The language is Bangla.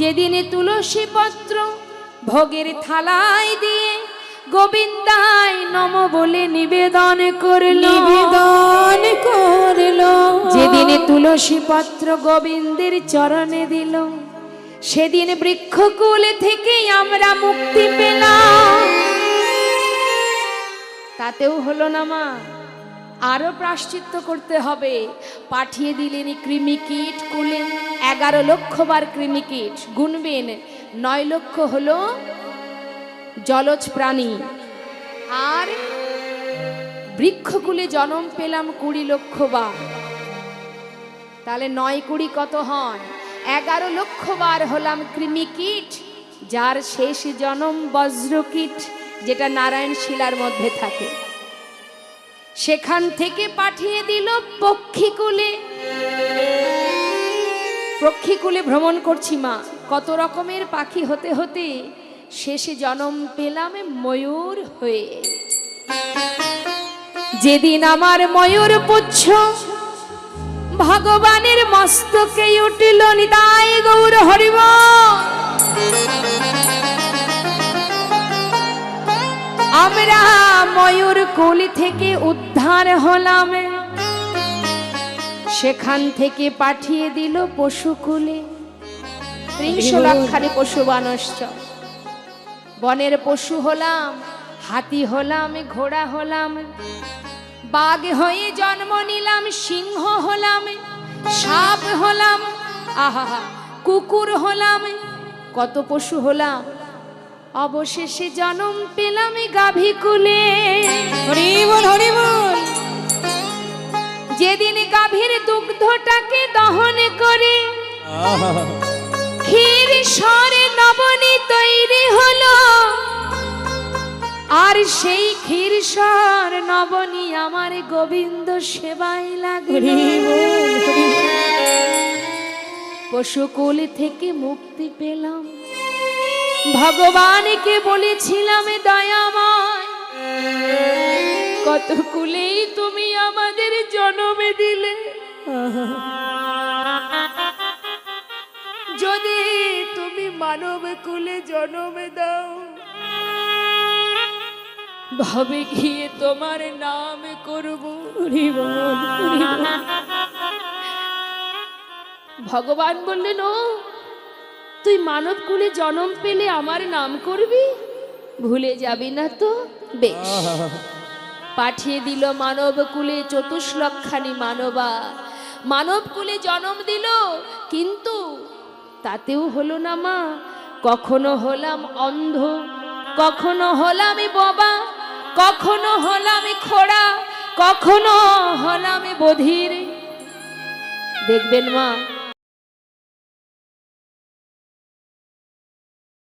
যেদিনে তুলসী পত্র ভোগের থালায় দিয়ে গোবিন্দায় নম বলে নিবেদন করল। যেদিনে তুলসী পত্র গোবিন্দের চরণে দিল, সেদিন বৃক্ষকুল থেকে আমরা মুক্তি পেলাম। তাতেও হলো না মা, আরো প্রায়শ্চিত্ত করতে হবে। পাঠিয়ে দিলেন কৃমিকীট কুলে, 11 লক্ষ বার কৃমিকীট, গুনবেন 9 লক্ষ হলো জলজ প্রাণী, আর বৃক্ষকুলে জন্ম পেলাম 20 লক্ষ বার। তাহলে 9 20 কত হয়? 11 লক্ষ বার হলাম কৃমিকীট, যার শেষ জন্ম বজ্রকীট, যেটা নারায়ণ শিলার মধ্যে থাকে। সেখান থেকে পাঠিয়ে দিল পক্ষীকুলে। পক্ষীকুলে ভ্রমণ করছি মা, কত রকমের পাখি হতে হতে শেষে জন্ম পেলাম ময়ূর হয়ে। যেদিন আমার ময়ূর পুচ্ছ ভগবানের মস্তকে উঠিল, নিতাই গৌর হরিব। আমরা ময়ূর কুল থেকে উদ্ধার হলাম, সেখান থেকে পাঠিয়ে দিল পশুকুলে। 300 লাখানি পশু বানশ্চ, বনের পশু হলাম, হাতি হলাম, ঘোড়া হলাম, বাঘ হয়ে জন্ম নিলাম, সিংহ হলাম, সাপ হলাম, আহা কুকুর হলাম, কত পশু হলাম। অবশেষে জন্ম পেলাম গাভীকুলে। হরি বল হরি বল। যেদিন গাভীর দুগ্ধটাকে দহন করে ক্ষীর সরে নবনী তৈরি হলো, আর সেই ক্ষীর সর নবনী আমার গোবিন্দ সেবায় লাগলো। পশুকুল থেকে মুক্তি পেলাম, ভগবানকে বলেছিলাম দয়াময়, কত কুলেই তুমি আমাদের জন্মে দিলে, যদি তুমি মানব কুলে জন্ম দাও, ভাবে গিয়ে তোমার নাম করব। ভগবান বললেন, ও তুই মানব কুলে জন্ম পেলে আমার নাম করবি, ভুলে যাবি না তো? বেশ। পাঠিয়ে দিল মানব কুলে 24 লক্ষানি মানবা, মানব কুলে জন্ম দিল। কিন্তু তাতেও হলো না মা, কখনো হলাম অন্ধ, কখনো হলাম বোবা, কখনো হলাম খোড়া, কখনো হলাম বধির। দেখবেন মা,